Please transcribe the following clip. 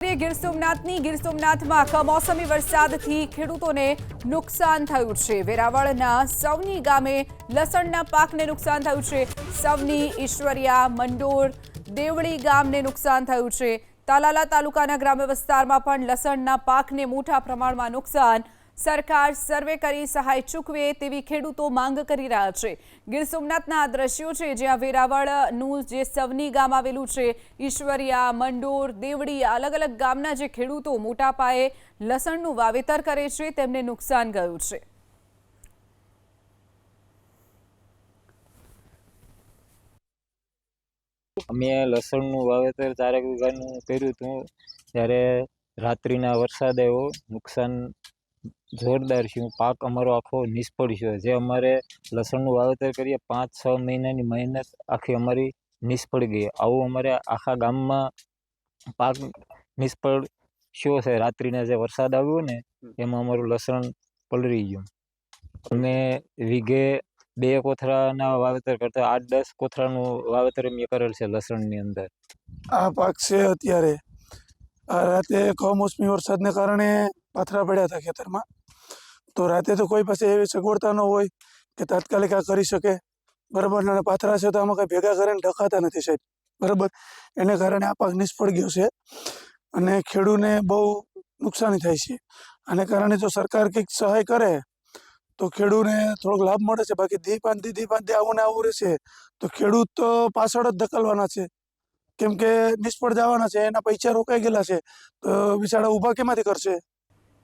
ગીર સોમનાથમાં કમોસમી વરસાદથી ખેડૂતોને નુકસાન થયું છે। વેરાવળના સવની ગામે લસણના પાકને નુકસાન થયું છે। સવની, ઈશ્વરિયા, મંડોર, દેવળી ગામને નુકસાન થયું છે। તાલાલા તાલુકાના ગ્રામ્ય વિસ્તારમાં પણ લસણના પાકને મોટા પ્રમાણમાં નુકસાન। સરકાર સર્વે કરી સહાય ચૂકવે તેવી ખેડૂતો માંગ કરી રહ્યા છે। ગીર સોમનાથના આ દ્રશ્યો છે જ્યાં વેરાવળનું જે સવની ગામ આવેલું છે, ઈશ્વરિયા, મંડોર, દેવડી અલગ અલગ ગામના જે ખેડૂતો મોટા પાયે લસણનું વાવેતર કરે છે તેમને નુકસાન ગયું છે। અમે લસણનું વાવેતર 4 વીઘાનું કર્યું હતું ત્યારે રાત્રિના વરસાદ આવ્યો, નુકસાન જોરદાર થયું। પાક અમારો આખો નિષ્ફળ ગયો। જે અમારે લસણનું વાવેતર કરીએ 5-6 મહિનાની મહેનત આખી અમારી નિષ્ફળ ગઈ। આવું અમારે આખા ગામમાં પાક નિષ્ફળ થયો છે। રાત્રિના જે વરસાદ આવ્યો ને એમાં અમારું લસણ પલળી ગયું। અમે વીઘે 2 કોથરાના વાવેતર કરતા 8-10 કોથરાનું વાવેતર અમે કરેલ છે લસણની અંદર। આ પાક છે અત્યારે આ રાતે કમોસમી વરસાદને કારણે પાથરા પડ્યા હતા ખેતરમાં। તો રાતે તો કોઈ પાસે એવી સગવડતા ન હોય કે તાત્કાલિક આ કરી શકે, બરાબર। અને પાથરા છે તો આમાં કંઈ ભેગા કરીને ઢકાતા નથી સાહેબ, બરાબર। એને કારણે આ પાક નિષ્ફળ ગયો છે અને ખેડૂતને બહુ નુકસાની થાય છે। આને કારણે જો સરકાર કંઈક સહાય કરે તો ખેડૂતને થોડોક લાભ મળે છે। બાકી દી પાંચ આવું ને આવું રહેશે તો ખેડૂત તો પાછળ જ ધકેલવાના છે, કેમ કે નિષ્ફળ જવાના છે। એના પૈસા રોકાઈ ગયેલા છે તો બિચારા ઊભા કેમાંથી કરશે।